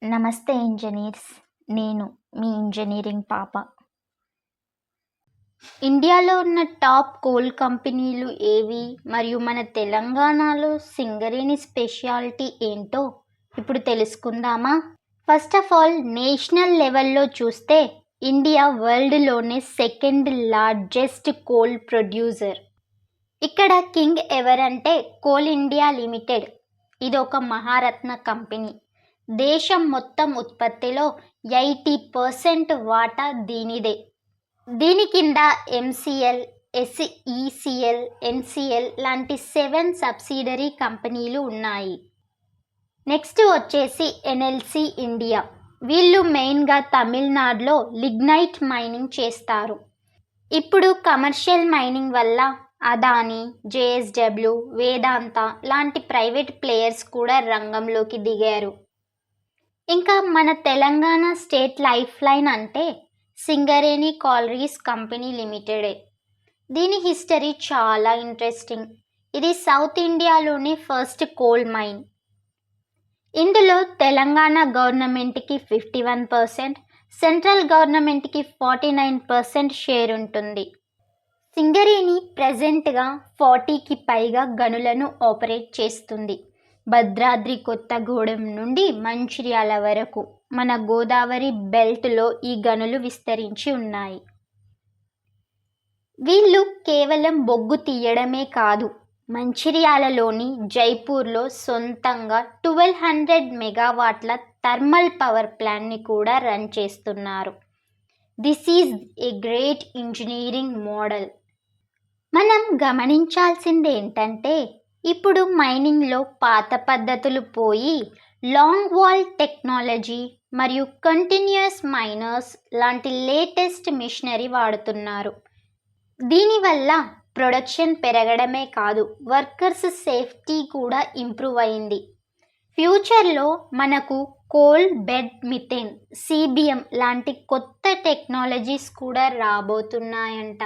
నమస్తే ఇంజనీర్స్. నేను మీ ఇంజనీరింగ్ పాప. ఇండియాలో ఉన్న టాప్ కోల్ కంపెనీలు ఏవి మరియు మన తెలంగాణలో సింగరేణి స్పెషాలిటీ ఏంటో ఇప్పుడు తెలుసుకుందామా? ఫస్ట్ ఆఫ్ ఆల్, నేషనల్ లెవెల్లో చూస్తే ఇండియా వరల్డ్లోనే సెకండ్ లార్జెస్ట్ కోల్ ప్రొడ్యూసర్. ఇక్కడ కింగ్ ఎవరంటే కోల్ ఇండియా లిమిటెడ్. ఇది ఒక మహారత్న కంపెనీ. దేశం మొత్తం ఉత్పత్తిలో 80% వాటా దీనిదే. దీని కింద ఎంసీఎల్, ఎస్ఈసీఎల్, ఎన్సీఎల్ లాంటి 7 సబ్సిడరీ కంపెనీలు ఉన్నాయి. నెక్స్ట్ వచ్చేసి ఎన్ఎల్సీ ఇండియా. వీళ్ళు మెయిన్గా తమిళనాడులో లిగ్నైట్ మైనింగ్ చేస్తారు. ఇప్పుడు కమర్షియల్ మైనింగ్ వల్ల అదానీ, జేఎస్డబ్ల్యూ, వేదాంత లాంటి ప్రైవేట్ ప్లేయర్స్ కూడా రంగంలోకి దిగారు. ఇంకా మన తెలంగాణ స్టేట్ లైఫ్ లైన్ అంటే సింగరేణి కాలరీస్ కంపెనీ లిమిటెడే. దీని హిస్టరీ చాలా ఇంట్రెస్టింగ్. ఇది సౌత్ ఇండియాలోని ఫస్ట్ కోల్ మైన్. ఇందులో తెలంగాణ గవర్నమెంట్కి 51%, సెంట్రల్ గవర్నమెంట్కి 49% షేర్ ఉంటుంది. సింగరేణి ప్రజెంట్గా 40కి పైగా గనులను ఆపరేట్ చేస్తుంది. భద్రాద్రి కొత్తగూడెం నుండి మంచిర్యాల వరకు మన గోదావరి బెల్ట్లో ఈ గనులు విస్తరించి ఉన్నాయి. వీళ్ళు కేవలం బొగ్గు తీయడమే కాదు, మంచిర్యాలలోని జైపూర్లో సొంతంగా 1200 మెగావాట్ల థర్మల్ పవర్ ప్లాంట్ని కూడా రన్ చేస్తున్నారు. This is a great engineering model. మనం గమనించాల్సింది ఏంటంటే ఇప్పుడు మైనింగ్లో పాత పద్ధతులు పోయి లాంగ్ వాల్ టెక్నాలజీ మరియు కంటిన్యూస్ మైనర్స్ లాంటి లేటెస్ట్ మిషనరీ వాడుతున్నారు. దీనివల్ల ప్రొడక్షన్ పెరగడమే కాదు, వర్కర్స్ సేఫ్టీ కూడా ఇంప్రూవ్ అయింది. ఫ్యూచర్లో మనకు కోల్ బెడ్ మిథేన్, సిబిఎం లాంటి కొత్త టెక్నాలజీస్ కూడా రాబోతున్నాయంట.